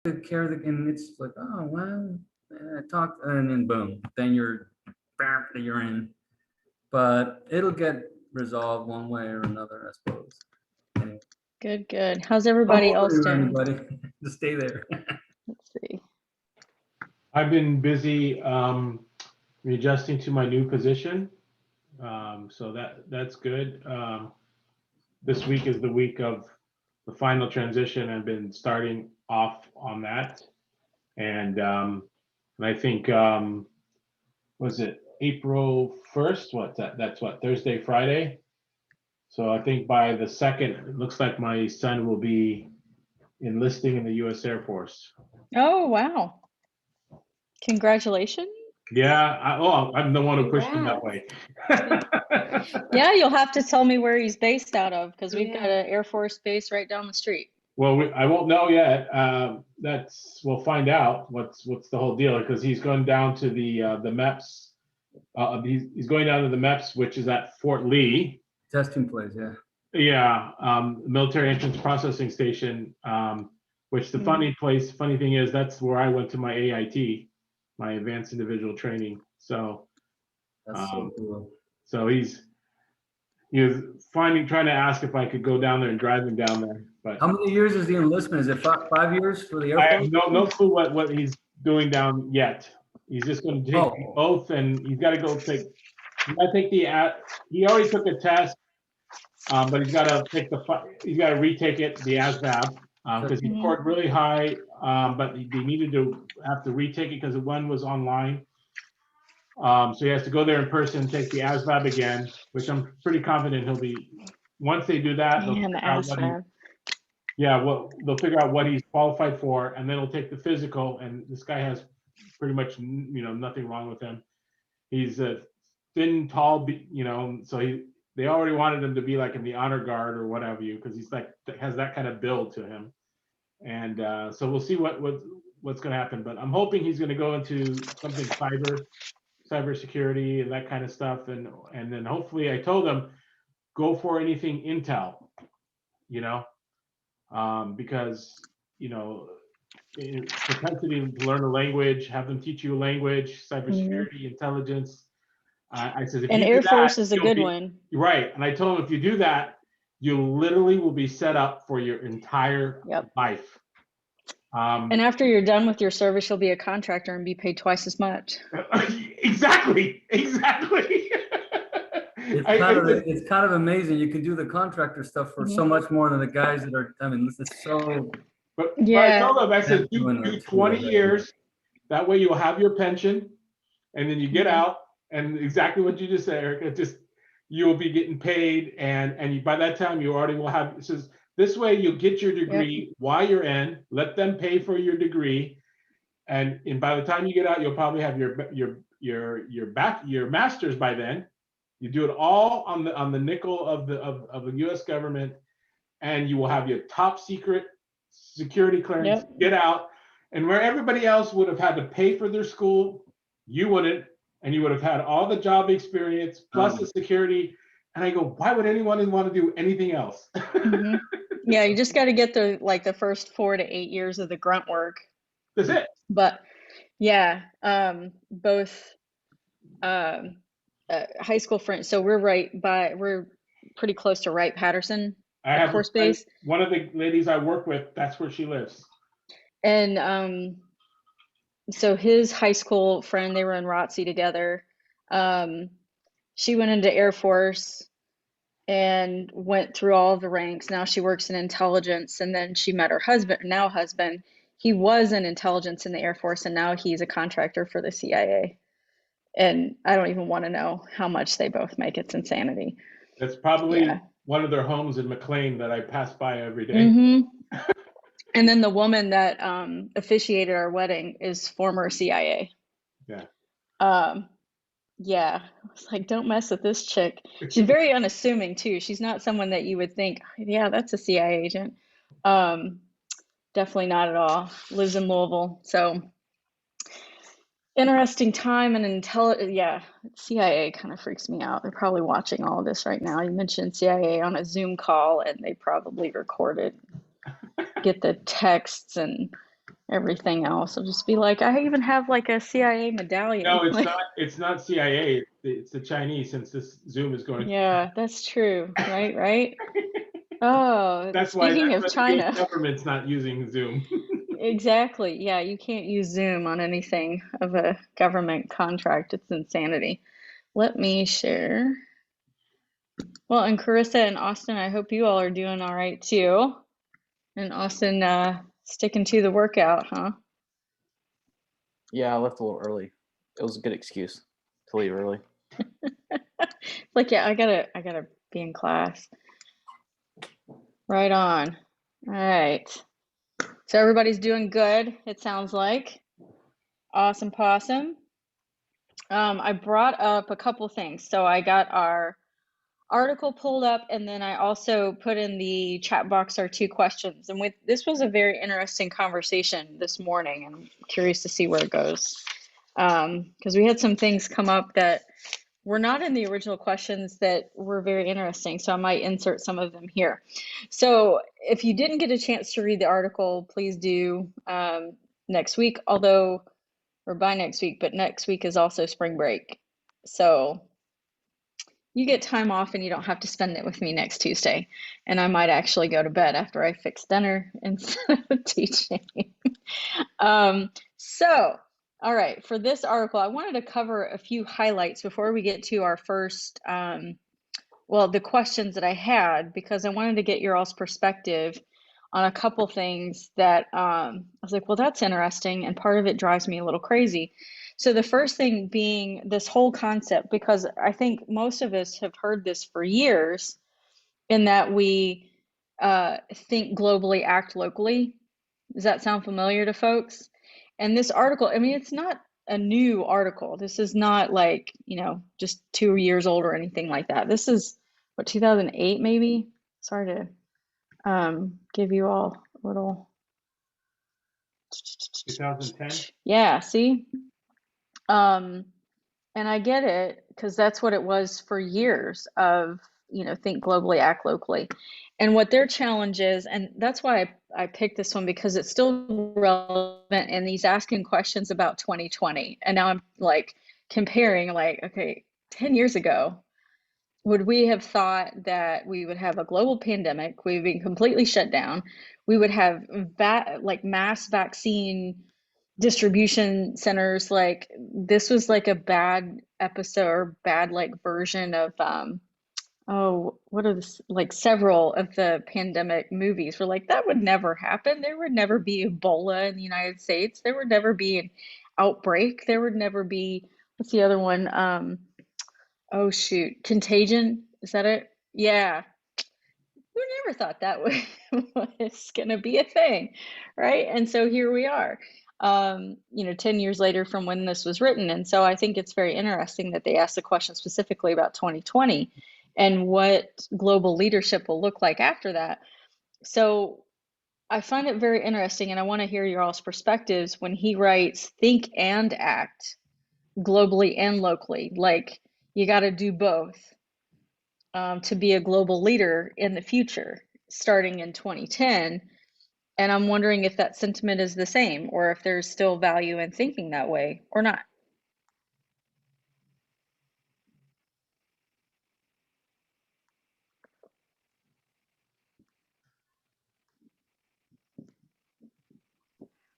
care of the, and it's like, oh, well, talk, and then boom, then you're in. But it'll get resolved one way or another, I suppose. Anyway, Good, good. How's don't everybody else worry, doing? anybody. Just stay there. Let's see. I've been busy readjusting to my new position, so that's good. This week is the week of the final transition. I've been starting off on that, and I think was it April 1st? What's that? That's what, Thursday, Friday. So I think by the 2nd, it looks like my son will be enlisting in the U.S. Air Force. Oh, wow. Congratulations. Yeah, I'm the one who pushed him that way. Yeah, you'll have to tell me where he's based out of, because we've got an Air Force base right down the street. Well, I won't know yet. We'll find out what's the whole deal, because he's going down to the MEPS. He's going down to the MEPS, which is at Fort Lee. Testing place, yeah. Yeah, military entrance processing station. Which the funny thing is, that's where I went to my AIT, my advanced individual training. So That's so cool. So he was trying to ask if I could go down there and drive him down there. But how many years is the enlistment? Is it 5 years for the Air I Force? have no clue what he's doing down yet. He's just going to take the oath, and he's got to go take. He already took a test, but he's got to retake it, the ASVAB, because he scored really high, but he needed to have to retake it because one was online. So he has to go there in person, take the ASVAB again, which I'm pretty confident he'll be. Once they do that, they'll figure out what he's qualified for, and then he'll take the physical. And this guy has pretty much nothing wrong with him. He's a thin, tall, so they already wanted him to be like in the honor guard or whatever because he's like has that kind of build to him. And so we'll see what's going to happen. But I'm hoping he's going to go into something cybersecurity and that kind of stuff, and then hopefully I told him go for anything Intel, because propensity to learn a language, have them teach you a language, cybersecurity, intelligence. I said, if and you Air do that, Force is a good one, right? And I told him if you do that, you literally will be set up for your entire life. And after you're done with your service, you'll be a contractor and be paid twice as much. Exactly. It's kind of amazing. You can do the contractor stuff for so much more than the guys that are. I mean, this is so. But I told them, I said, do 20 years. That way you'll have your pension, and then you get out, and exactly what you just said, Erica. You'll be getting paid, and by that time you already will have. It says this way you'll get your degree while you're in. Let them pay for your degree, and by the time you get out, you'll probably have your master's by then. You do it all on the nickel of the U.S. government, and you will have your top secret security clearance. Get out, and where everybody else would have had to pay for their school, you wouldn't, and you would have had all the job experience plus the security. And I go, why would anyone want to do anything else? Yeah, you just got to get the first 4 to 8 years of the grunt work. That's it. But yeah, both high school friends. So we're pretty close to Wright-Patterson Air Force Base. One of the ladies I work with, that's where she lives. And so his high school friend, they were in ROTC together. She went into Air Force and went through all the ranks. Now she works in intelligence, and then she met her husband. He was in intelligence in the Air Force, and now he's a contractor for the CIA. And I don't even want to know how much they both make. It's insanity. That's probably one of their homes in McLean that I pass by every day. And then the woman that officiated our wedding is former CIA. Yeah, I was like, don't mess with this chick. She's very unassuming too. She's not someone that you would think, yeah, that's a CIA agent. Definitely not at all. Lives in Louisville. So interesting time and CIA kind of freaks me out. They're probably watching all of this right now. You mentioned CIA on a Zoom call, and they probably recorded, get the texts and everything else. I'll just be like, I even have like a CIA medallion. No, it's Like, not. It's not CIA. It's the Chinese. Since this Zoom is going. yeah, that's true. Right, right. Oh, That's why. speaking That's of why the U.S. China, government's not using Zoom. exactly. Yeah, you can't use Zoom on anything of a government contract. It's insanity. Let me share. Well, and Carissa and Austin, I hope you all are doing all right too. And Austin, sticking to the workout, huh? Yeah, I left a little early. It was a good excuse to leave early. Like, yeah, I gotta be in class. Right on. All right. So everybody's doing good, it sounds like. Awesome possum. I brought up a couple things. So I got our article pulled up, and then I also put in the chat box our 2 questions. And this was a very interesting conversation this morning, and I'm curious to see where it goes. Because we had some things come up that were not in the original questions that were very interesting. So I might insert some of them here. So if you didn't get a chance to read the article, please do next week, or by next week, but next week is also spring break. So you get time off and you don't have to spend it with me next Tuesday. And I might actually go to bed after I fix dinner instead of teaching. So, all right, for this article, I wanted to cover a few highlights before we get to our first, the questions that I had, because I wanted to get your all's perspective on a couple things that I was like, well, that's interesting. And part of it drives me a little crazy. So the first thing being this whole concept, because I think most of us have heard this for years, in that we think globally, act locally. Does that sound familiar to folks? And this article, I mean, it's not a new article. This is not like, just 2 years old or anything like that. This is, 2008 maybe? Sorry to give you all a little. 2010. Yeah, see? And I get it, because that's what it was for years of, think globally, act locally. And what their challenge is, and that's why I picked this one, because it's still relevant, and he's asking questions about 2020. And now I'm like comparing, like, okay, 10 years ago, would we have thought that we would have a global pandemic? We've been completely shut down. We would have mass vaccine distribution centers. Like, this was like a bad episode, or bad version of what are this, like several of the pandemic movies were like, that would never happen. There would never be Ebola in the United States. There would never be an outbreak. There would never be, what's the other one? Oh shoot, Contagion, is that it? Yeah. Who never thought that was gonna be a thing, right? And so here we are, 10 years later from when this was written. And so I think it's very interesting that they asked the question specifically about 2020 and what global leadership will look like after that. So I find it very interesting, and I want to hear your all's perspectives when he writes, think and act globally and locally. Like, you got to do both to be a global leader in the future, starting in 2010. And I'm wondering if that sentiment is the same, or if there's still value in thinking that way or not.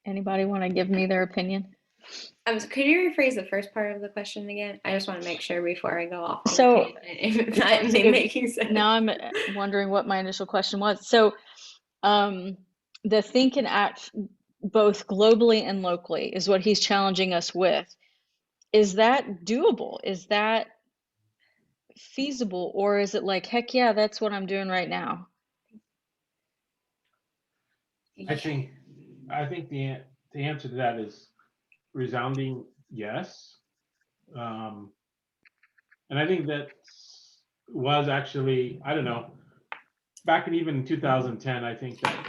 Anybody want to give me their opinion? Could you rephrase the first part of the question again? I just want to make sure before I go off. So, if not making sense. Now I'm wondering what my initial question was. So, the think and act both globally and locally is what he's challenging us with. Is that doable? Is that feasible? Or is it like, heck yeah, that's what I'm doing right now? I think the answer to that is resounding yes. And I think that was actually, I don't know, back in even 2010, I think that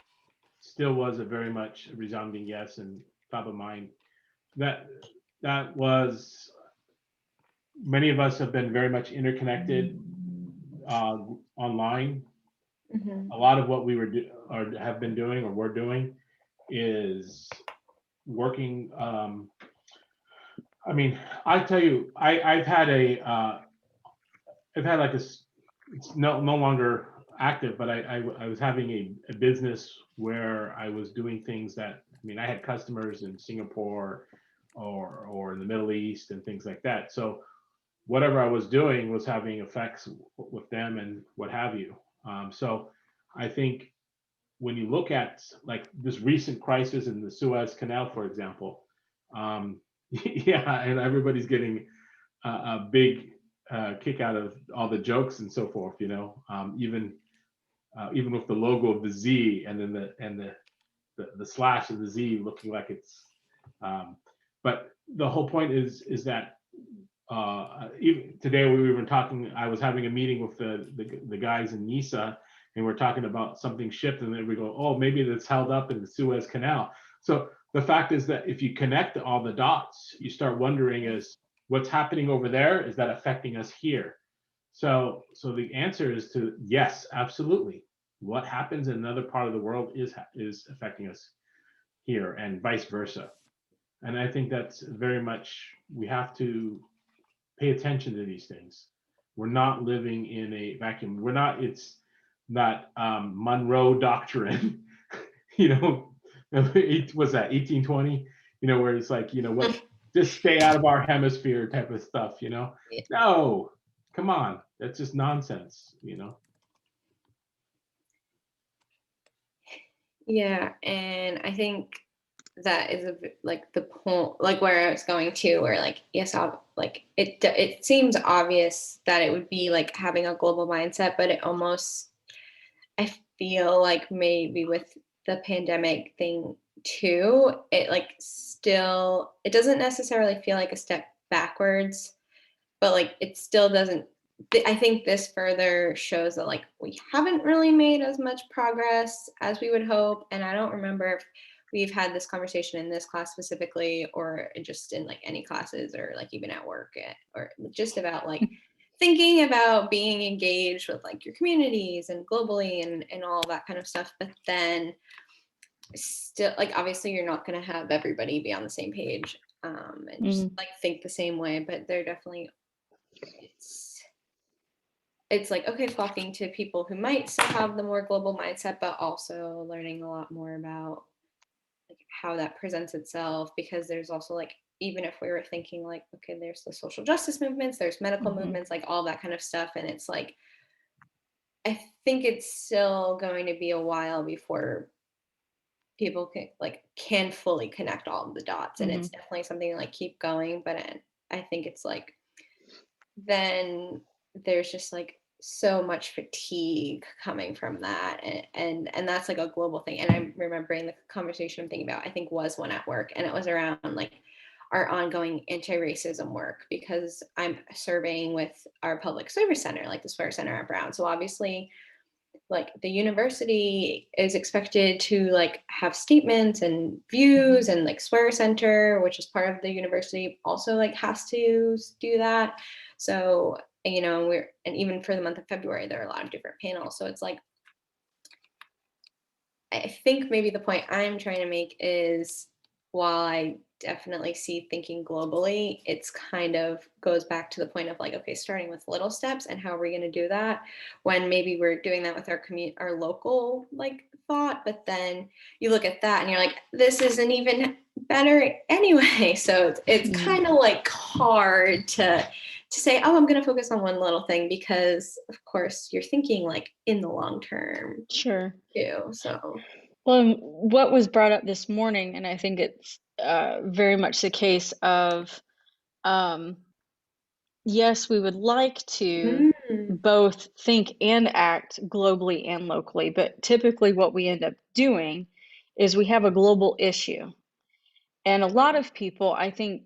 still was a very much resounding yes and top of mind. That was, many of us have been very much interconnected online. Mm-hmm. A lot of what we have been doing or we're doing is working. I mean, I tell you, I've had like it's no longer active, but I was having a business where I was doing things that, I mean, I had customers in Singapore or in the Middle East and things like that. So whatever I was doing was having effects with them and what have you. So I think when you look at like this recent crisis in the Suez Canal, for example, yeah, and everybody's getting a big kick out of all the jokes and so forth, you know, even with the logo of the Z and then the slash of the Z looking like it's, but the whole point is that even today we were talking, I was having a meeting with the guys in NISA, and we're talking about something shipped, and then we go, oh, maybe it's held up in the Suez Canal. So the fact is that if you connect all the dots, you start wondering, is what's happening over there, is that affecting us here? So the answer is to yes, absolutely. What happens in another part of the world is affecting us here, and vice versa. And I think that's very much, we have to pay attention to these things. We're not living in a vacuum. We're not, it's not Monroe Doctrine, you know, was that 1820, you know, where it's like, you know what, just stay out of our hemisphere type of stuff, you know? No, come on, that's just nonsense, you know? Yeah, and I think that is like the point, like where I was going to, where like yes, like it seems obvious that it would be like having a global mindset, but it almost, I feel like maybe with the pandemic thing too, it like still, it doesn't necessarily feel like a step backwards, but like it still doesn't. I think this further shows that like we haven't really made as much progress as we would hope. And I don't remember if we've had this conversation in this class specifically, or just in like any classes, or like even at work, or just about like thinking about being engaged with like your communities and globally and all that kind of stuff. But then still, like obviously you're not going to have everybody be on the same page and just like think the same way, but they're definitely, it's like, okay, talking to people who might still have the more global mindset, but also learning a lot more about like how that presents itself, because there's also like, even if we were thinking like, okay, there's the social justice movements, there's medical movements, like all that kind of stuff. And it's like, I think it's still going to be a while before people can fully connect all of the dots. And it's definitely something to like keep going. But I think it's like, then there's just like so much fatigue coming from that, and that's like a global thing. And I'm remembering the conversation I'm thinking about, I think was one at work, and it was around like our ongoing anti-racism work, because I'm surveying with our public service center, like the Swear Center at Brown. So obviously like the university is expected to like have statements and views, and like Swear Center, which is part of the university, also like has to do that. So, you know, and even for the month of February, there are a lot of different panels. So it's like, I think maybe the point I'm trying to make is, while I definitely see thinking globally, it's kind of goes back to the point of like, okay, starting with little steps, and how are we going to do that when maybe we're doing that with our local like thought, but then you look at that and you're like, this isn't even better anyway. So it's kind of like hard to say, oh, I'm going to focus on one little thing, because of course you're thinking like in the long term. Sure. Too. So. Well, what was brought up this morning, and I think it's very much the case of, yes, we would like to both think and act globally and locally, but typically what we end up doing is we have a global issue. And a lot of people, I think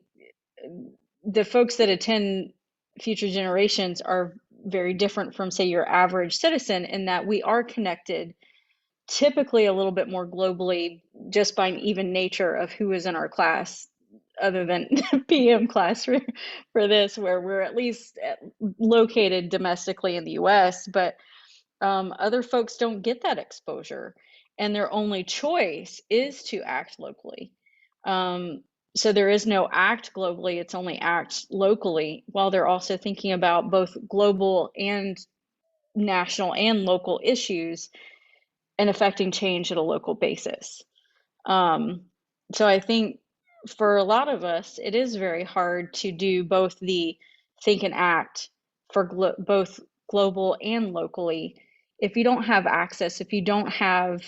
the folks that attend Future Generations are very different from, say, your average citizen, in that we are connected typically a little bit more globally, just by an even nature of who is in our class, other than PM class for this, where we're at least located domestically in the US, but other folks don't get that exposure, and their only choice is to act locally. So there is no act globally, it's only act locally, while they're also thinking about both global and national and local issues and affecting change at a local basis. So I think for a lot of us, it is very hard to do both the think and act for both global and locally if you don't have access, if you don't have,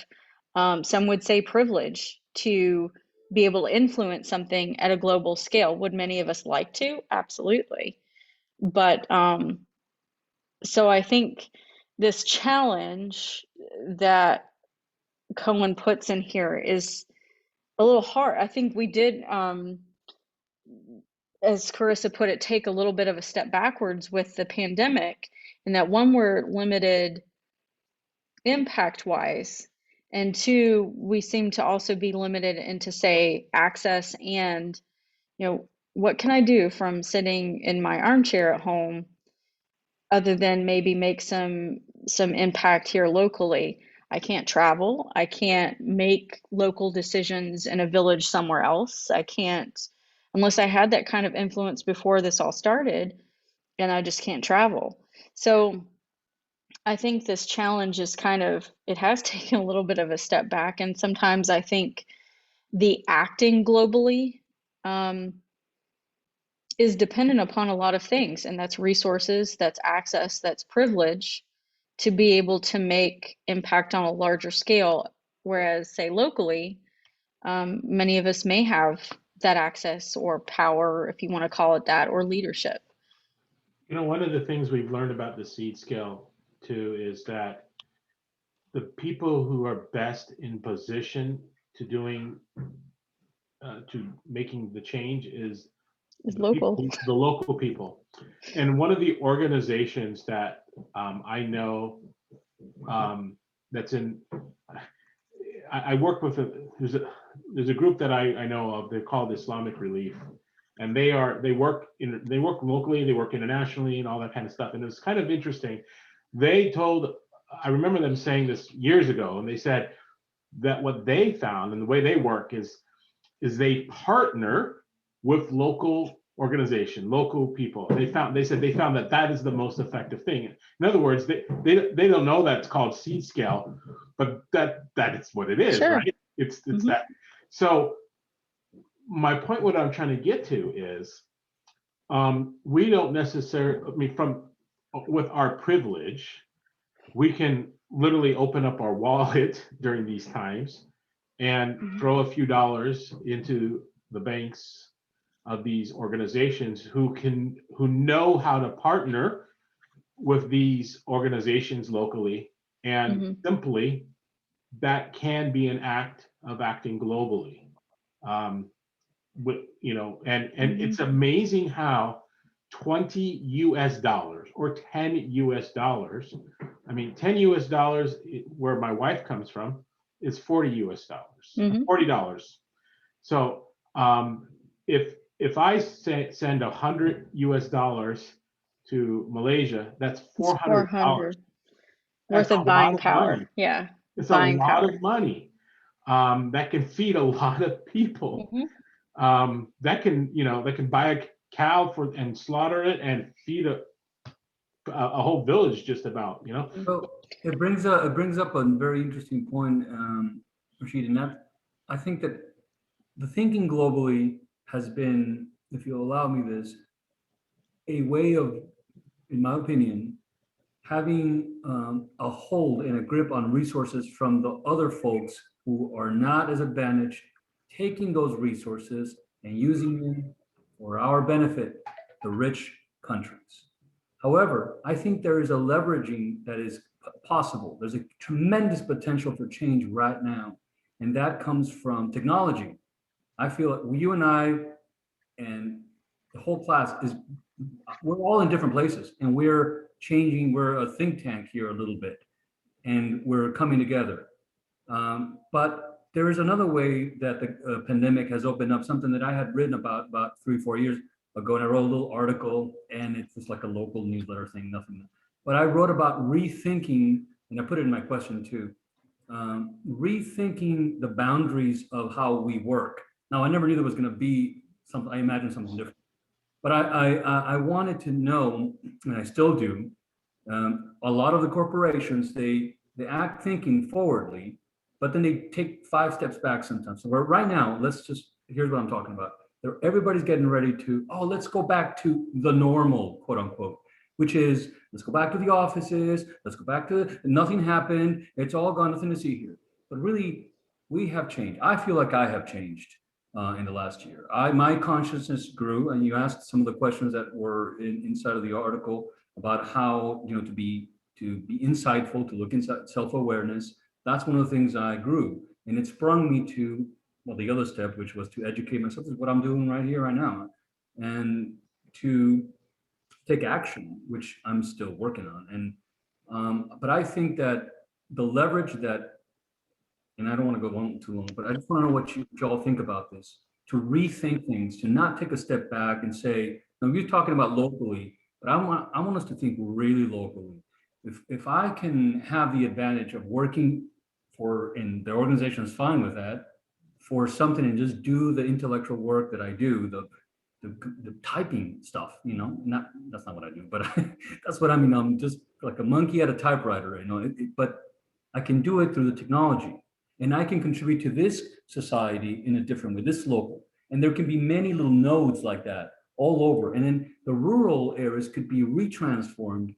some would say, privilege to be able to influence something at a global scale. Would many of us like to? Absolutely. But so I think this challenge that Cohen puts in here is a little hard. I think we did, as Carissa put it, take a little bit of a step backwards with the pandemic, and that one, we're limited impact wise, and two, we seem to also be limited into, say, access and, what can I do from sitting in my armchair at home other than maybe make some impact here locally. I can't travel. I can't make local decisions in a village somewhere else. I can't, unless I had that kind of influence before this all started, and I just can't travel. So I think this challenge is it has taken a little bit of a step back. And sometimes I think the acting globally is dependent upon a lot of things, and that's resources, that's access, that's privilege to be able to make impact on a larger scale. Whereas, say, locally, many of us may have that access or power, if you want to call it that, or leadership. One of the things we've learned about the seed scale too is that the people who are best in position to making the change is local. The local people. And one of the organizations that I know that's in, I work with there's a group that I know of. They're called Islamic Relief, and they work locally, they work internationally, and all that kind of stuff. And it was kind of interesting. I remember them saying this years ago, and they said that what they found and the way they work is they partner with local organization, local people. They said they found that is the most effective thing. In other words, they don't know that it's called seed scale, but that it's what it is, Sure. right? It's that. So my point, what I'm trying to get to is, we don't necessarily, with our privilege, we can literally open up our wallet during these times and throw a few dollars into the banks of these organizations who know how to partner with these organizations locally, and simply that can be an act of acting globally. And it's amazing how $20 or $10. I mean, $10 where my wife comes from is $40, $40. So if I send $100 to Malaysia, that's $400 worth of buying power. Money. Yeah, it's a lot of money that can feed a lot of people. That can buy a cow and slaughter it and feed a whole village just about. So it brings up a very interesting point, Rashid, and that I think that the thinking globally has been, if you'll allow me this, a way of, in my opinion, having a hold and a grip on resources from the other folks who are not as advantaged, taking those resources and using them for our benefit, the rich countries. However, I think there is a leveraging that is possible. There's a tremendous potential for change right now, and that comes from technology. I feel like you and I and the whole class we're all in different places, and we're changing. We're a think tank here a little bit, and we're coming together. But there is another way that the pandemic has opened up something that I had written about 3-4 years ago, and I wrote a little article, and it's just like a local newsletter thing, nothing. But I wrote about rethinking, and I put it in my question too, rethinking the boundaries of how we work. Now, I never knew there was going to be something. I imagined something different, but I wanted to know, and I still do. A lot of the corporations, they act thinking forwardly, but then they take 5 steps back sometimes. So right now, here's what I'm talking about. Everybody's getting ready to, oh, let's go back to the normal, quote unquote, which is, let's go back to the offices, let's go back to, nothing happened, it's all gone, nothing to see here. But really, we have changed. I feel like I have changed in the last year. My consciousness grew, and you asked some of the questions that were inside of the article about how, to be insightful, to look inside, self-awareness. That's one of the things I grew, and it sprung me to, well, the other step, which was to educate myself, is what I'm doing right here, right now, and to take action, which I'm still working on. And but I think that the leverage that, and I don't want to go on too long, but I just want to know what you all think about this, to rethink things, to not take a step back and say, now you're talking about locally, but I want us to think really locally. If I can have the advantage of working for, and the organization is fine with that, for something, and just do the intellectual work that I do, the typing stuff, that's not what I do, but that's what I mean. I'm just like a monkey at a typewriter, but I can do it through the technology, and I can contribute to this society in a different way, this local. And there can be many little nodes like that all over. And then the rural areas could be retransformed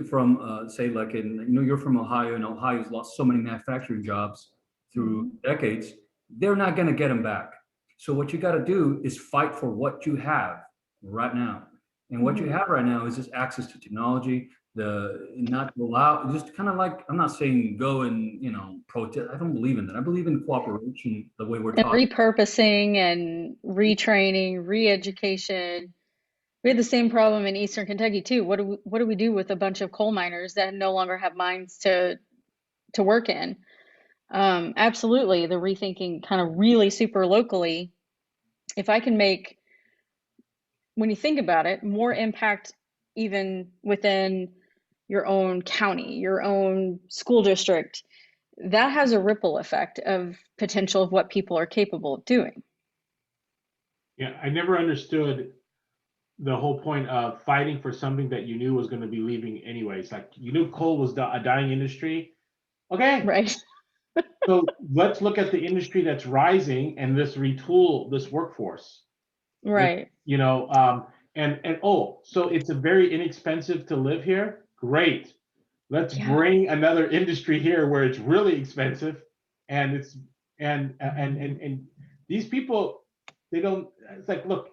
from, say, like you're from Ohio, and Ohio's lost so many manufacturing jobs through decades. They're not going to get them back. So what you got to do is fight for what you have right now. And what you have right now is just access to technology, not to allow, just kind of like, I'm not saying go and, protest. I don't believe in that. I believe in cooperation, the way we're And talking. repurposing and retraining, re-education. We had the same problem in Eastern Kentucky too. What do we do with a bunch of coal miners that no longer have mines to work in? Absolutely, the rethinking kind of really super locally. If I can make, when you think about it, more impact even within your own county, your own school district, that has a ripple effect of potential of what people are capable of doing. Yeah, I never understood the whole point of fighting for something that you knew was going to be leaving anyways. Like, you knew coal was a dying industry. Okay. Right. So let's look at the industry that's rising and let's retool this workforce. Right. And so it's a very inexpensive to live here. Great. Let's Yeah. bring another industry here where it's really expensive, and it's and these people, they don't. It's like, look,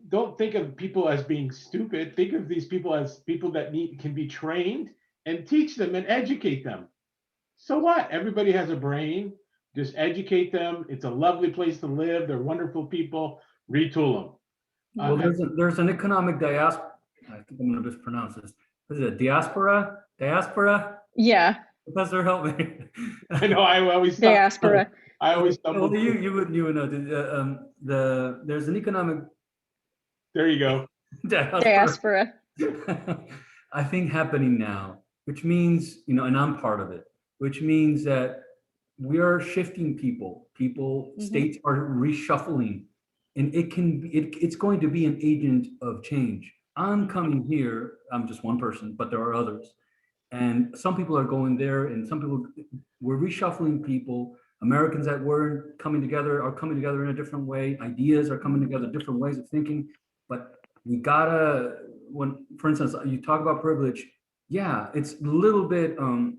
don't think of people as being stupid. Think of these people as people that can be trained, and teach them and educate them. So what? Everybody has a brain. Just educate them. It's a lovely place to live. They're wonderful people. Retool them. Well, there's an economic diaspora. I think I'm going to mispronounce this. Is it diaspora? Diaspora? Yeah. Professor, help me. I know. I always stumble. Diaspora. I always stumble. Well, you would know. There's an economic There you go. Diaspora. I think happening now, which means, and I'm part of it, which means that we are shifting people. States are reshuffling, and it's going to be an agent of change. I'm coming here, I'm just one person, but there are others. And some people are going there, and some people, we're reshuffling people. Americans that weren't coming together are coming together in a different way. Ideas are coming together, different ways of thinking. But we gotta, for instance, you talk about privilege. Yeah, it's a little bit, I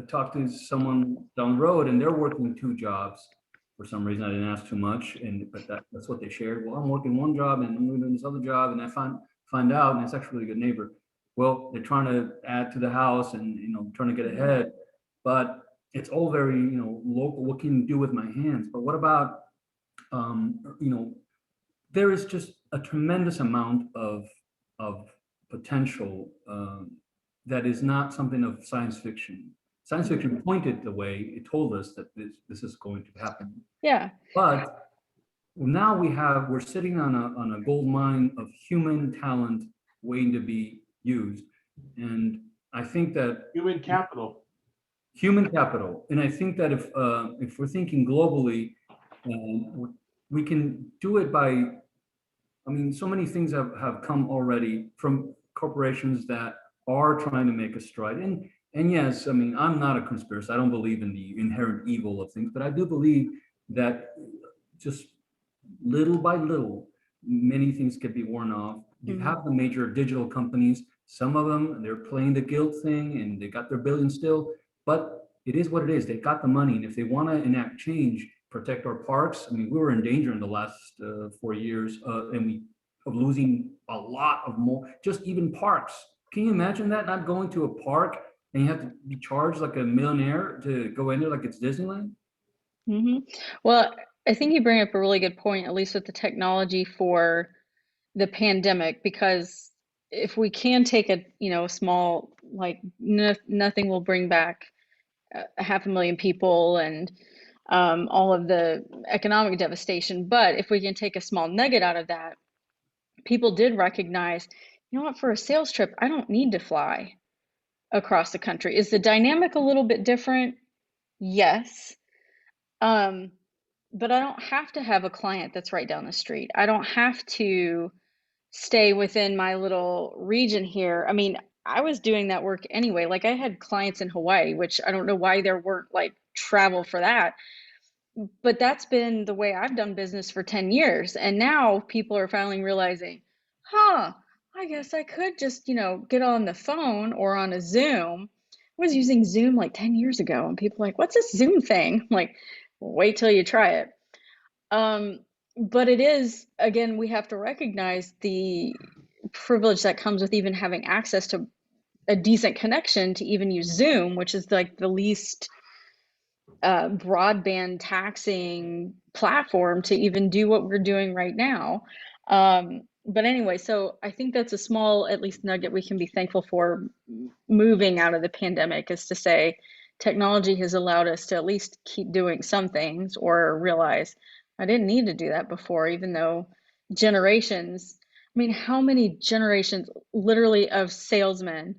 talked to someone down the road, and they're working 2 jobs. For some reason, I didn't ask too much, but that's what they shared. Well, I'm working 1 job, and I'm doing this other job, and I find out, and it's actually a good neighbor. Well, they're trying to add to the house and, trying to get ahead, but it's all very, local. What can you do with my hands? But what about, there is just a tremendous amount of potential that is not something of science fiction. Science fiction pointed the way. It told us that this is going to happen. Yeah. But now we're sitting on a gold mine of human talent waiting to be used. And I think that Human capital. And I think that if we're thinking globally, we can do it by, I mean, so many things have come already from corporations that are trying to make a stride. And yes, I mean, I'm not a conspiracy. I don't believe in the inherent evil of things, but I do believe that just little by little, many things could be worn off. You have the major digital companies, some of them, they're playing the guilt thing and they got their billions still, but it is what it is. They got the money. And if they want to enact change, protect our parks, I mean, we were in danger in the last 4 years of losing a lot of more, just even parks. Can you imagine that, not going to a park and you have to be charged like a millionaire to go in there like it's Disneyland? Well, I think you bring up a really good point, at least with the technology for the pandemic, because if we can take a, a small, like nothing will bring back 500,000 people and all of the economic devastation. But if we can take a small nugget out of that, people did recognize, you know what, for a sales trip, I don't need to fly across the country. Is the dynamic a little bit different? Yes. But I don't have to have a client that's right down the street. I don't have to stay within my little region here. I mean, I was doing that work anyway. Like I had clients in Hawaii, which I don't know why there weren't like travel for that. But that's been the way I've done business for 10 years. And now people are finally realizing, I guess I could just, get on the phone or on a Zoom. I was using Zoom like 10 years ago, and people are like, what's this Zoom thing? I'm like, wait till you try it. But it is, again, we have to recognize the privilege that comes with even having access to a decent connection to even use Zoom, which is like the least broadband taxing platform to even do what we're doing right now. But anyway, so I think that's a small, at least nugget we can be thankful for moving out of the pandemic, is to say technology has allowed us to at least keep doing some things, or realize I didn't need to do that before, even though generations, I mean, how many generations literally of salesmen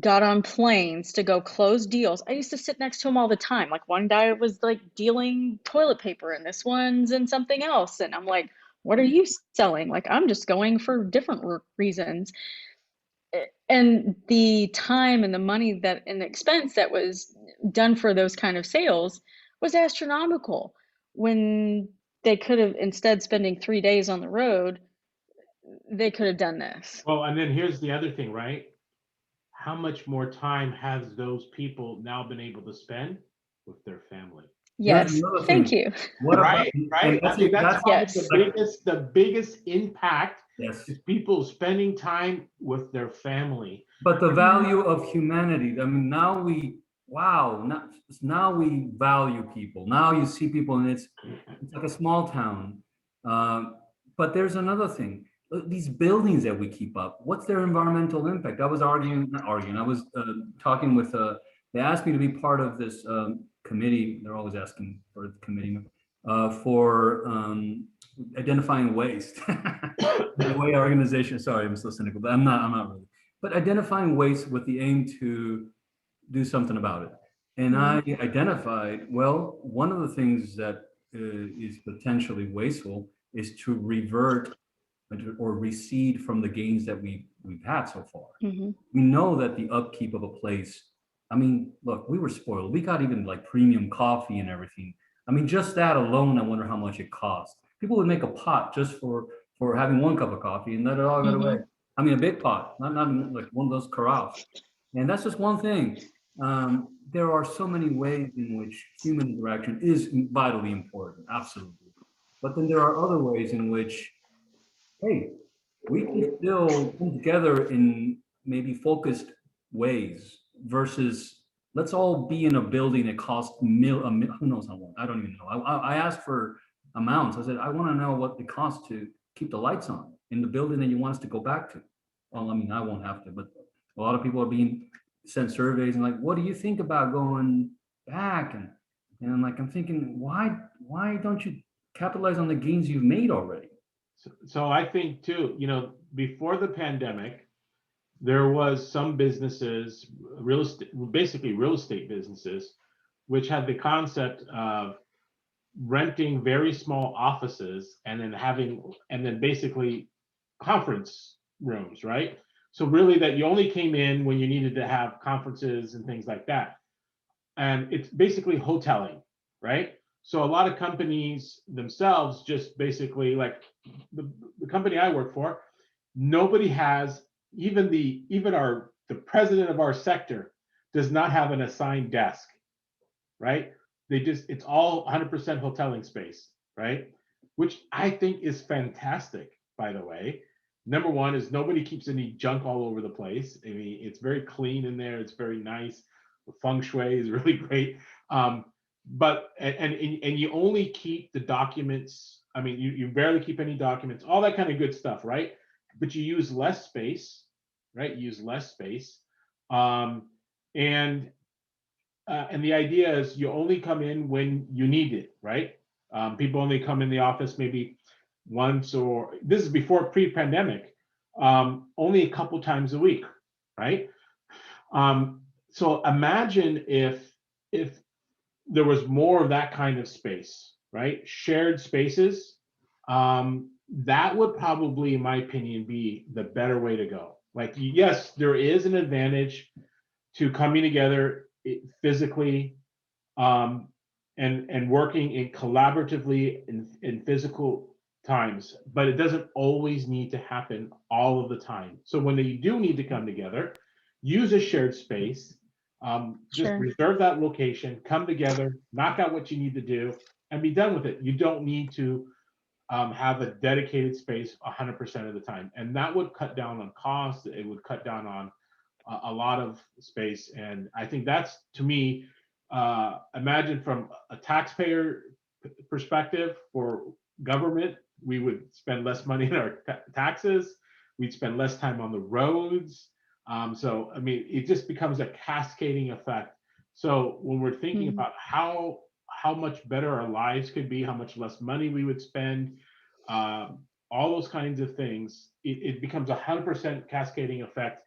got on planes to go close deals. I used to sit next to him all the time. Like one guy was like dealing toilet paper and this one's in something else. And I'm like, what are you selling? Like, I'm just going for different reasons. And the time and the money that and the expense that was done for those kind of sales was astronomical, when they could have, instead spending 3 days on the road, they could have done this. Well, and then here's the other thing, right? How much more time has those people now been able to spend with their family? Yes, thank you. What Right, right. I mean, that's probably yes. the biggest impact Yes. is people spending time with their family. But the value of humanity, I mean, now we value people. Now you see people and it's like a small town. But there's another thing. These buildings that we keep up, what's their environmental impact? I was talking with, they asked me to be part of this committee. They're always asking for the committee for identifying waste. The way our organization, sorry, I'm so cynical, but I'm not really. But identifying waste with the aim to do something about it. And I identified, well, one of the things that is potentially wasteful is to revert or recede from the gains that we've had so far. We know that the upkeep of a place, I mean, look, we were spoiled. We got even like premium coffee and everything. I mean, just that alone, I wonder how much it cost. People would make a pot just for having one cup of coffee and let it all go away. I mean, a big pot, not like one of those carafes. And that's just one thing. There are so many ways in which human interaction is vitally important, absolutely. But then there are other ways in which, hey, we can still come together in maybe focused ways versus let's all be in a building that costs who knows how long, I don't even know. I asked for amounts. I said, I want to know what it costs to keep the lights on in the building that you want us to go back to. Well, I mean, I won't have to, but a lot of people are being sent surveys and like, what do you think about going back? And I'm like, I'm thinking, why don't you capitalize on the gains you've made already? So I think too, before the pandemic, there was some businesses, basically real estate businesses, which had the concept of renting very small offices and then basically conference rooms, right? So really that you only came in when you needed to have conferences and things like that. And it's basically hoteling, right? So a lot of companies themselves just basically, like the company I work for, nobody has, even the president of our sector does not have an assigned desk, right? It's all 100% hoteling space, right? Which I think is fantastic, by the way. Number one is nobody keeps any junk all over the place. I mean, it's very clean in there. It's very nice. The feng shui is really great. But you only keep the documents. I mean, you barely keep any documents, all that kind of good stuff, right? But you use less space, right? You use less space. And the idea is you only come in when you need it, right? People only come in the office maybe once, or this is before pre-pandemic, only a couple times a week, right? So imagine if there was more of that kind of space, right? Shared spaces. That would probably, in my opinion, be the better way to go. Like, yes, there is an advantage to coming together physically, and working in collaboratively in physical times, but it doesn't always need to happen all of the time. So when you do need to come together, use a shared space. Just reserve that location, come together, knock out what you need to do, and be done with it. You don't need to have a dedicated space 100% of the time, and that would cut down on costs. It would cut down on a lot of space, and I think that's, to me, imagine from a taxpayer perspective for government, we would spend less money in our taxes. We'd spend less time on the roads. So, I mean, it just becomes a cascading effect. So when we're thinking about how much better our lives could be, how much less money we would spend, all those kinds of things, it becomes 100% cascading effect.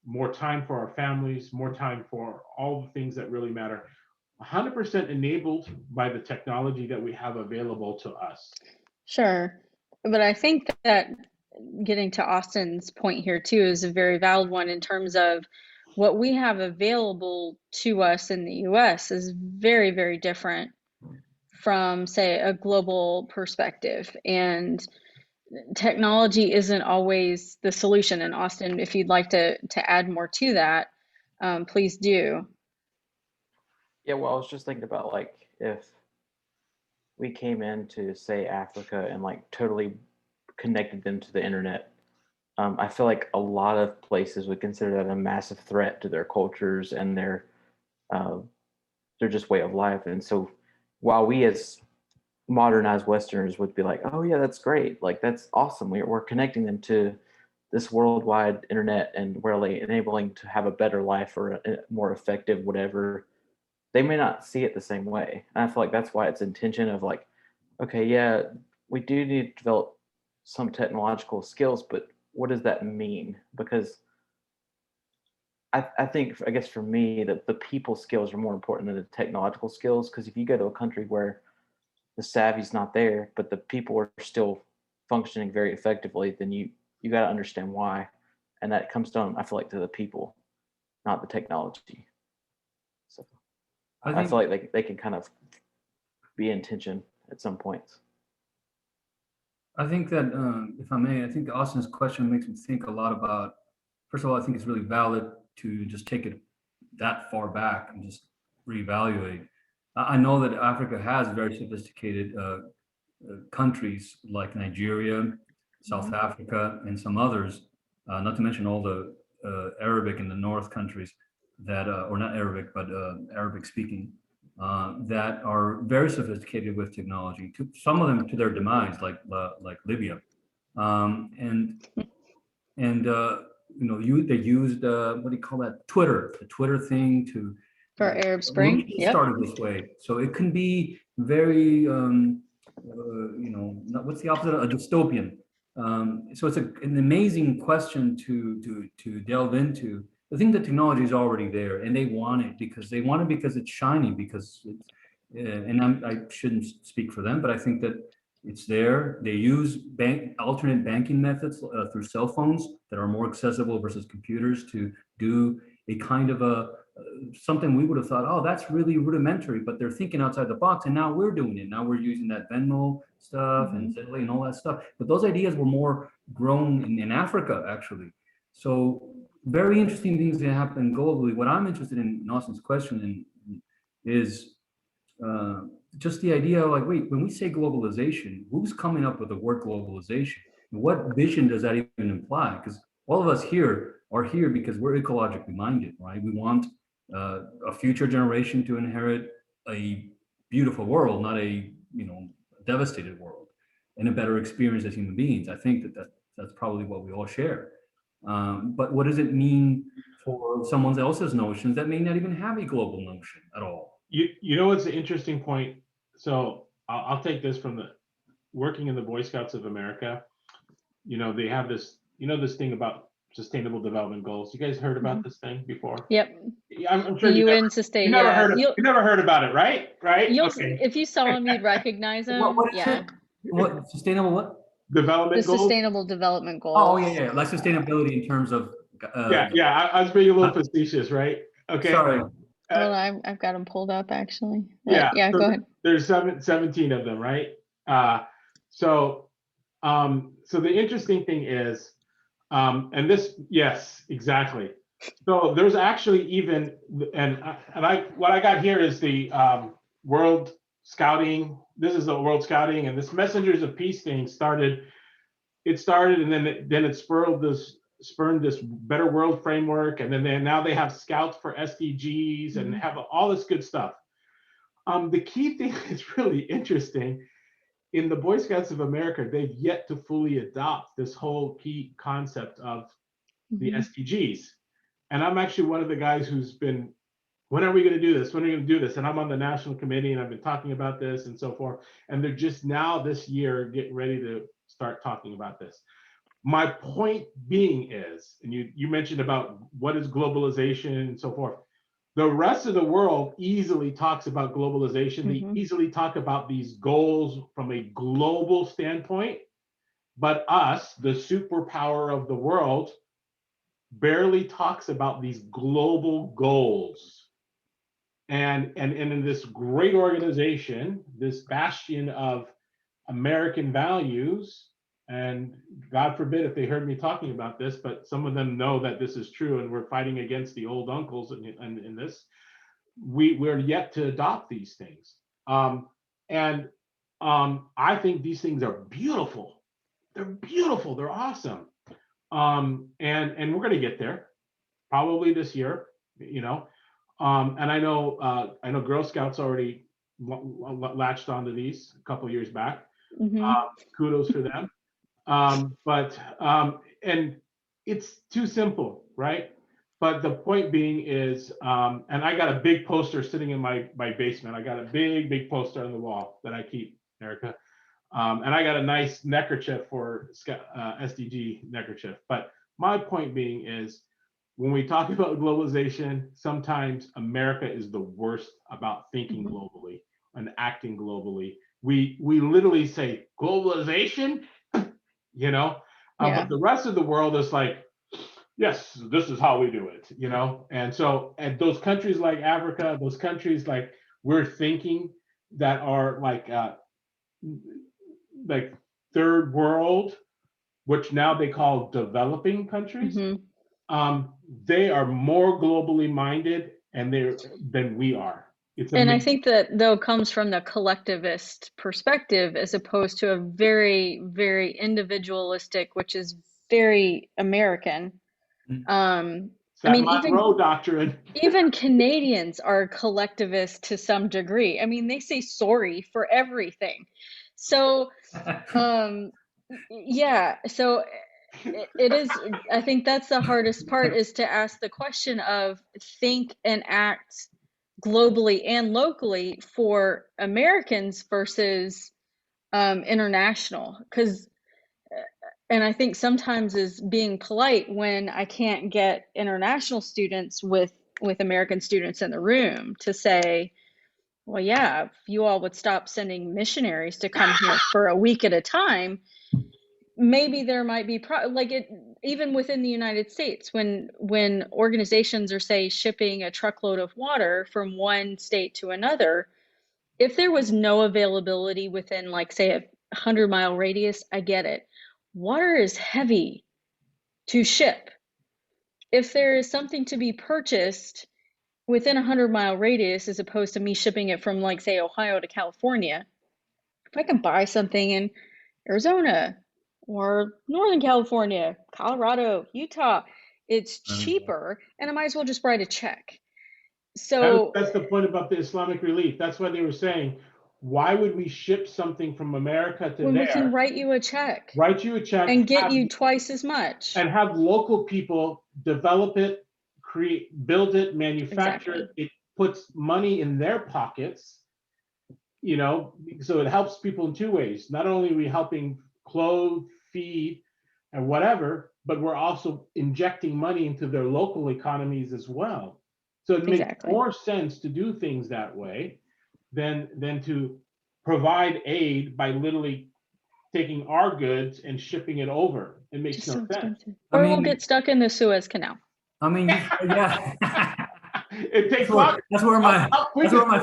More time for our families, more time for all the things that really matter. 100% enabled by the technology that we have available to us. Sure. But I think that getting to Austin's point here too is a very valid one in terms of what we have available to us in the US is very, very different from, say, a global perspective. And technology isn't always the solution. And Austin, if you'd like to add more to that, please do. Yeah, well, I was just thinking about, like, if we came into, say, Africa and like totally connected them to the internet, I feel like a lot of places would consider that a massive threat to their cultures and their just way of life. And so while we as modernized Westerners would be like, oh yeah, that's great, like that's awesome, we're connecting them to this worldwide internet and we're like enabling to have a better life or a more effective whatever, they may not see it the same way. And I feel like that's why it's intention of like, okay, yeah, we do need to develop some technological skills, but what does that mean? Because I think, I guess for me, that the people skills are more important than the technological skills. Because if you go to a country where the savvy's not there, but the people are still functioning very effectively, then you got to understand why, and that comes down, I feel like, to the people, not the technology. So I feel like they can kind of be in tension at some points. I think that, if I may, I think Austin's question makes me think a lot about, first of all, I think it's really valid to just take it that far back and just reevaluate. I know that Africa has very sophisticated countries like Nigeria, South Africa, and some others, not to mention all the Arabic in the North countries that, or not Arabic, but Arabic speaking, that are very sophisticated with technology, to some of them to their demise, like Libya. They used what do you call that? The Twitter thing to For Arab Spring. Yep. Started this way, so it can be very what's the opposite of a dystopian. So it's an amazing question to delve into. The thing that technology is already there, and they want it because it's shiny, because I shouldn't speak for them, but I think that it's there. They use alternate banking methods through cell phones that are more accessible versus computers to do a kind of something we would have thought, oh, that's really rudimentary, but they're thinking outside the box, and now we're doing it. Now we're using that Venmo stuff and Zelle and all that stuff. But those ideas were more grown in Africa, actually. So very interesting things that happen globally. What I'm interested in Austin's question is uh, just the idea of like, wait, when we say globalization, who's coming up with the word globalization? What vision does that even imply? Because all of us here are here because we're ecologically minded, right? We want a future generation to inherit a beautiful world, not a devastated world, and a better experience as human beings. I think that's probably what we all share. But what does it mean for someone else's notions that may not even have a global notion at all? You know what's an interesting point? So I'll take this from the working in the Boy Scouts of America. They have this, this thing about sustainable development goals. You guys heard about this thing before? Yep. Yeah, I'm sure The you UN sustain. you never Yeah. heard of, you never heard about it, right? Right? You'll Okay. if you saw him, you'd recognize him. What is Yeah. it? What sustainable what? The Development goals. Sustainable Development Goals. Oh yeah, like sustainability in terms of. Yeah. I was being a little facetious, right? Okay. Sorry. Well, I've got them pulled up actually. Yeah. Yeah. So Go ahead. there's 17 of them, right? So the interesting thing is, and this, yes, exactly. So there's actually even, what I got here is the World Scouting. This is the World Scouting, and this Messengers of Peace thing started, and then it spurred this Better World framework, and then now they have Scouts for SDGs and have all this good stuff. The key thing is really interesting. In the Boy Scouts of America, they've yet to fully adopt this whole key concept of the SDGs. And I'm actually one of the guys who's been, when are we going to do this? When are we going to do this? And I'm on the national committee, and I've been talking about this and so forth. And they're just now this year getting ready to start talking about this. My point being is, and you mentioned about what is globalization and so forth. The rest of the world easily talks about globalization. They easily talk about these goals from a global standpoint. But us, the superpower of the world, barely talks about these global goals. And in this great organization, this bastion of American values, and God forbid if they heard me talking about this, but some of them know that this is true, and we're fighting against the old uncles in this. We're yet to adopt these things. I think these things are beautiful. They're beautiful. They're awesome. And we're going to get there probably this year, and I know Girl Scouts already latched onto these a couple of years back. Kudos for them. And it's too simple, right? But the point being is, and I got a big poster sitting in my basement. I got a big poster on the wall that I keep, Erica. And I got a nice neckerchief for SDG neckerchief. But my point being is, when we talk about globalization, sometimes America is the worst about thinking globally and acting globally. We literally say globalization, but the rest of the world is like, yes, this is how we do it, And so, and those countries like Africa, those countries like we're thinking that are like third world, which now they call developing countries. They are more globally minded than we are. And I think that though comes from the collectivist perspective as opposed to a very, very individualistic, which is very American. I mean, Monroe doctrine. Even Canadians are collectivist to some degree. I mean, they say sorry for everything. So, yeah. So it is. I think that's the hardest part, is to ask the question of think and act globally and locally for Americans versus international. And I think sometimes is being polite when I can't get international students with American students in the room to say, Well, yeah, if you all would stop sending missionaries to come here for a week at a time, maybe there might be like it even within the United States when organizations are say shipping a truckload of water from one state to another, if there was no availability within like say a 100-mile radius, I get it. Water is heavy to ship. If there is something to be purchased within a 100-mile radius as opposed to me shipping it from like say Ohio to California, if I can buy something in Arizona or Northern California, Colorado, Utah, it's cheaper and I might as well just write a check. So That's the point about the Islamic relief. That's why they were saying, why would we ship something from America to when we there, can write you a check write you a check, and get you twice as much. and have local people develop it, build it, manufacture Exactly. it. It puts money in their pockets, you know, so it helps people in two ways. Not only are we helping clothe, feed, and whatever, but we're also injecting money into their local economies as well. So it makes Exactly. more sense to do things that way than to provide aid by literally taking our goods and shipping it over. It makes Just no so sense. expensive. I Or mean- we'll get stuck in the Suez Canal. I mean, yeah. It takes longer. That's where my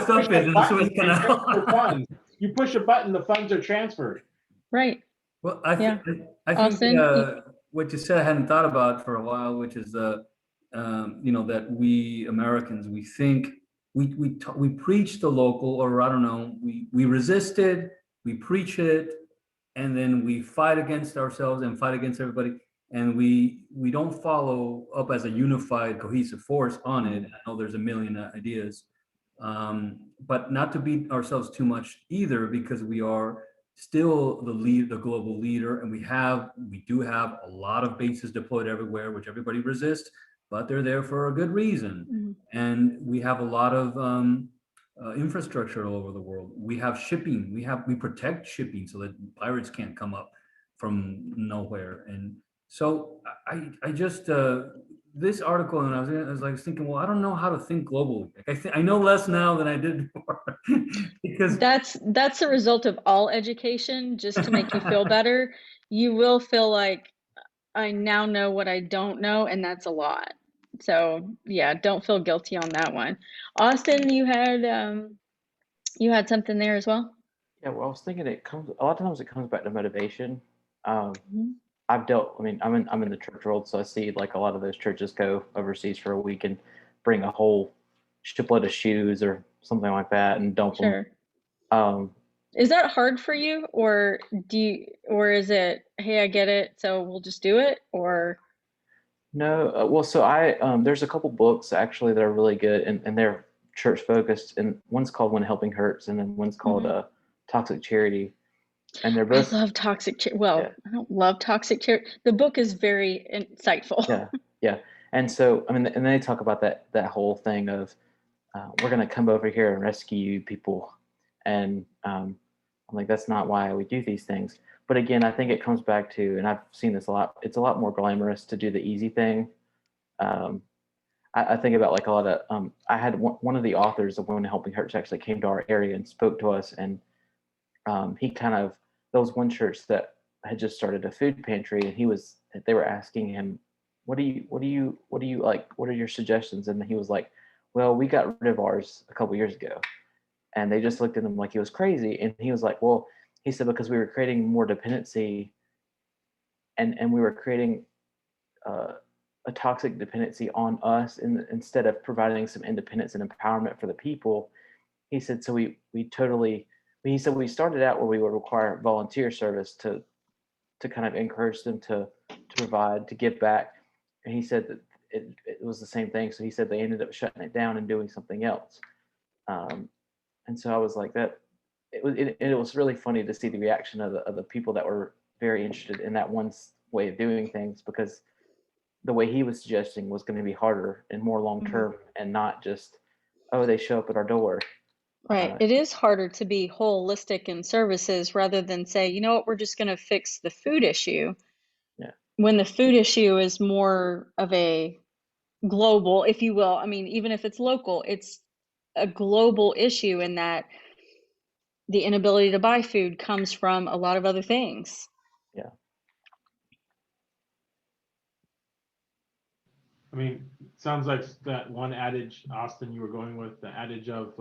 stuff is in the Suez Canal. You push a button, the funds are transferred. Right. Well, I think Austin, what you said I hadn't thought about for a while, which is you know, that we Americans, we think we preach the local, or I don't know, we resist it, we preach it, and then we fight against ourselves and fight against everybody, and we don't follow up as a unified, cohesive force on it. I know there's a million ideas, but not to beat ourselves too much either, because we are still the global leader, and we do have a lot of bases deployed everywhere, which everybody resists, but they're there for a good reason. Mhm. And we have a lot of infrastructure all over the world. We have shipping. We protect shipping so that pirates can't come up from nowhere. And so I just this article, and I was like thinking, well, I don't know how to think globally. Like I know less now than I did before, because that's a result of all education. Just to make you feel better, you will feel like I now know what I don't know, and that's a lot. So yeah, don't feel guilty on that one. Austin, you had something there as well. Yeah, well, I was thinking a lot of times it comes back to motivation. Mhm. I mean, I'm in the church world, so I see like a lot of those churches go overseas for a week and bring a whole shipload of shoes or something like that and dump Sure. them. Is that hard for you, or or is it, hey, I get it, so we'll just do it, or? No, well, so there's a couple books actually that are really good, and they're church focused, and one's called When Helping Hurts, and then one's called Toxic Charity, and they're both. I love toxic charity. Well, Yeah. I don't love toxic charity. The book is very insightful. Yeah, and so I mean, and they talk about that whole thing of we're going to come over here and rescue you people, and I'm like, that's not why we do these things. But again, I think it comes back to, and I've seen this a lot, it's a lot more glamorous to do the easy thing. I think about like a lot of, I had one of the authors of When Helping Hurts actually came to our area and spoke to us. And he there was one church that had just started a food pantry, and they were asking him, what do you like? What are your suggestions? And he was like, well, we got rid of ours a couple years ago. And they just looked at him like he was crazy. And he was like, well, he said, because we were creating more dependency, and we were creating a toxic dependency on us instead of providing some independence and empowerment for the people. He said, so he said we started out where we would require volunteer service to kind of encourage them to provide, to give back. And he said that it was the same thing. So he said they ended up shutting it down and doing something else. And so I was like, that it was really funny to see the reaction of the people that were very interested in that one way of doing things, because the way he was suggesting was going to be harder and more long term, and not just, oh, they show up at our door. Right. It is harder to be holistic in services rather than say, you know what, we're just going to fix the food issue. Yeah. When the food issue is more of a global, if you will. I mean, even if it's local, it's a global issue in that the inability to buy food comes from a lot of other things. Yeah. I mean, sounds like that one adage, Austin, you were going with, the adage of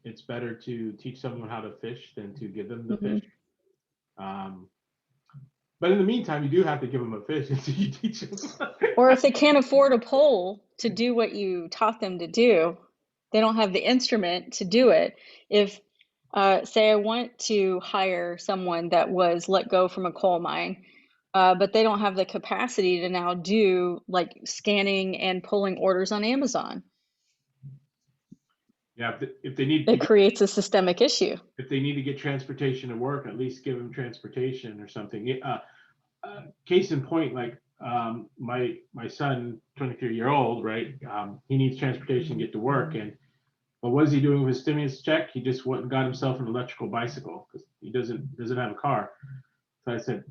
it's better to teach someone how to fish than to give them the fish. But in the meantime, you do have to give them a fish until you teach them. Or if they can't afford a pole to do what you taught them to do, they don't have the instrument to do it. If, say, I want to hire someone that was let go from a coal mine, but they don't have the capacity to now do like scanning and pulling orders on Amazon. Yeah, if they need it creates a systemic issue. If they need to get transportation to work, at least give them transportation or something. Case in point, like my son, 23-year-old, right? He needs transportation to get to work, but what is he doing with his stimulus check? He just went and got himself an electrical bicycle because he doesn't have a car. So I said,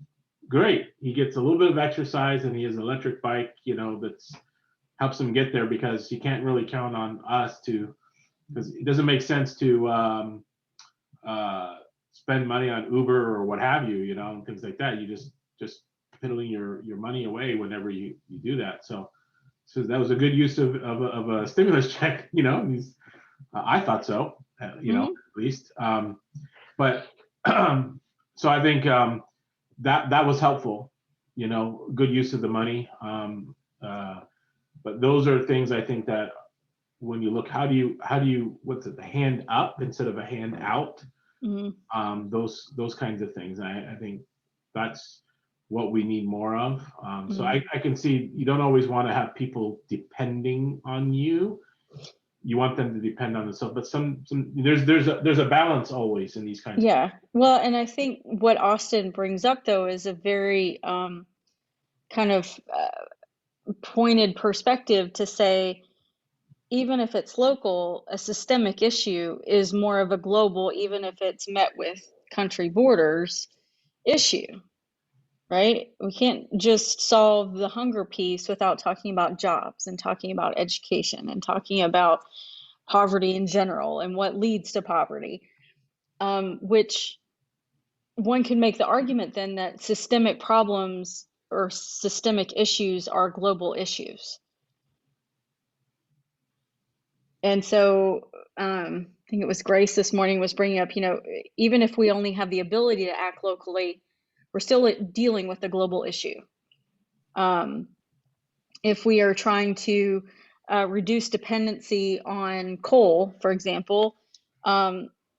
great. He gets a little bit of exercise and he has an electric bike, that's helps him get there, because he can't really count on us because it doesn't make sense to spend money on Uber or what have you, and things like that. You just piddling your money away whenever you do that. So that was a good use of a stimulus check, I thought so, at least. But so I think that was helpful, good use of the money. But those are things I think that when you look, how do you what's it, the hand up instead of a hand out? Those kinds of things. I think that's what we need more of. So I can see you don't always want to have people depending on you. You want them to depend on themselves, but there's a balance always in these kinds. Yeah. Well, and I think what Austin brings up though is a very kind of pointed perspective to say, even if it's local, a systemic issue is more of a global, even if it's met with country borders issue, right? We can't just solve the hunger piece without talking about jobs and talking about education and talking about poverty in general and what leads to poverty, which one can make the argument then that systemic problems or systemic issues are global issues. And so I think it was Grace this morning was bringing up, even if we only have the ability to act locally, we're still dealing with a global issue. If we are trying to reduce dependency on coal, for example,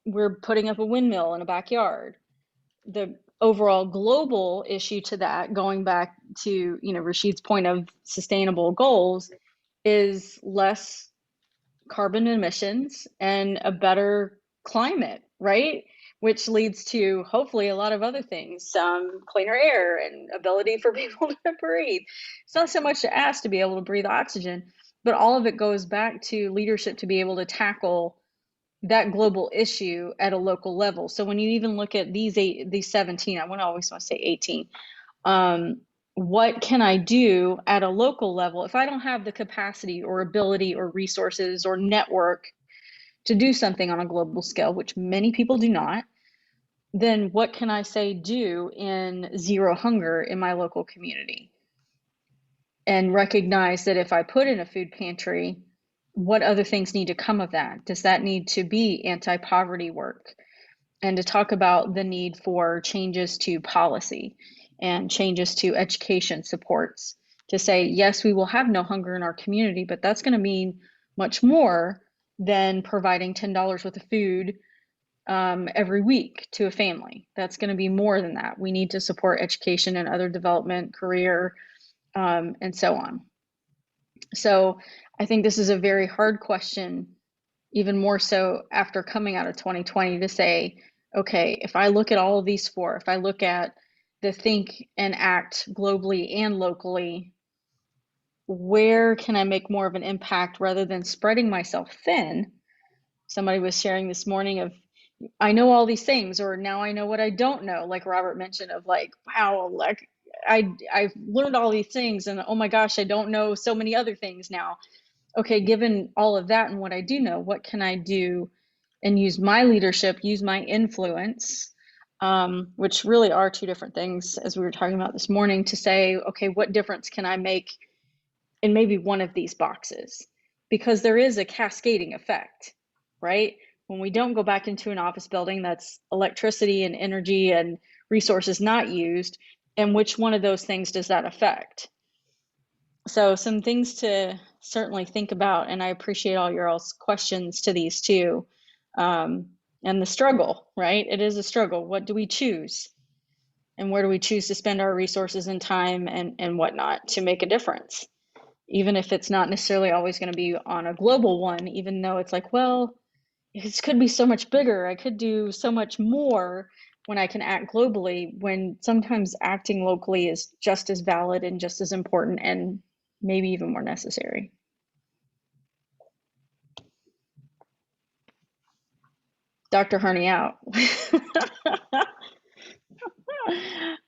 we're putting up a windmill in a backyard. The overall global issue to that, going back to, Rashid's point of sustainable goals, is less carbon emissions and a better climate, right? Which leads to hopefully a lot of other things, cleaner air and ability for people to breathe. It's not so much to ask to be able to breathe oxygen, but all of it goes back to leadership to be able to tackle that global issue at a local level. So when you even look at these 17, I always want to say 18, what can I do at a local level if I don't have the capacity or ability or resources or network to do something on a global scale, which many people do not? Then what can I say do in zero hunger in my local community? And recognize that if I put in a food pantry, what other things need to come of that? Does that need to be anti-poverty work? And to talk about the need for changes to policy and changes to education supports to say, yes, we will have no hunger in our community, but that's going to mean much more than providing $10 worth of food every week to a family. That's going to be more than that. We need to support education and other development, career, and so on. So I think this is a very hard question, even more so after coming out of 2020, to say, okay, if I look at all of these four, if I look at the think and act globally and locally, where can I make more of an impact rather than spreading myself thin? Somebody was sharing this morning of, I know all these things, or now I know what I don't know, like Robert mentioned, of like, wow, like I've learned all these things and oh my gosh, I don't know so many other things now. okay, given all of that and what I do know, what can I do and use my leadership, use my influence, which really are two different things, as we were talking about this morning, to say, okay, what difference can I make in maybe one of these boxes? Because there is a cascading effect, right? When we don't go back into an office building, that's electricity and energy and resources not used, and which one of those things does that affect? So some things to certainly think about, and I appreciate all your all's questions to these too. And the struggle, right? It is a struggle. What do we choose? And where do we choose to spend our resources and time and whatnot to make a difference? Even if it's not necessarily always going to be on a global one, even though it's like, well, this could be so much bigger. I could do so much more when I can act globally, when sometimes acting locally is just as valid and just as important and maybe even more necessary. Dr. Harney out.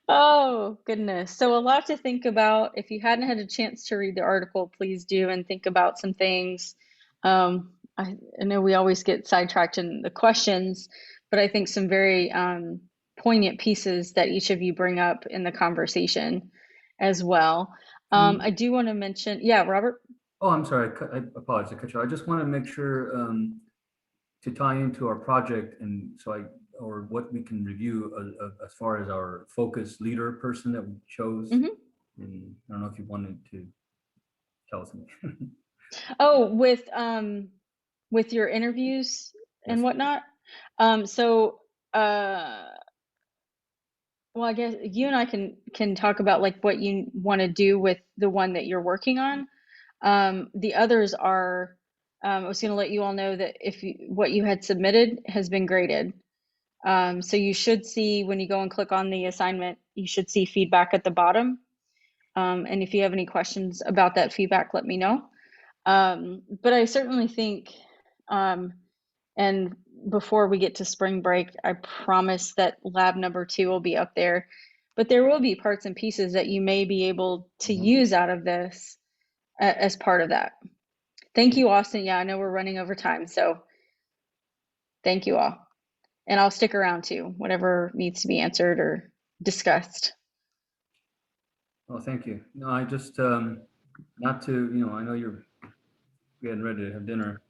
Oh, goodness. So a lot to think about. If you hadn't had a chance to read the article, please do and think about some things. I know we always get sidetracked in the questions, but I think some very poignant pieces that each of you bring up in the conversation as well. I do want to mention, yeah, Robert? Oh, I'm sorry. I apologize to cut you off. I just want to make sure to tie into our project, and or what we can review as far as our focus leader person that we chose. Mhm. And I don't know if you wanted to tell us anything. Oh, with your interviews and Yes. whatnot. Well, I guess you and I can talk about like what you want to do with the one that you're working on. The others are, I was going to let you all know that what you had submitted has been graded. So you should see when you go and click on the assignment, you should see feedback at the bottom. And if you have any questions about that feedback, let me know. But I certainly think, and before we get to spring break, I promise that lab number 2 will be up there. But there will be parts and pieces that you may be able to use out of this as part of that. Thank you, Austin. Yeah, I know we're running over time, so thank you all. And I'll stick around too, whatever needs to be answered or discussed. Oh, thank you. No, I just not to, I know you're getting ready to have dinner.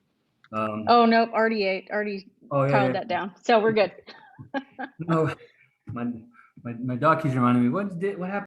Oh, nope, already ate, already Oh, piled that down. So we're good. No, my dog keeps reminding me, what happened?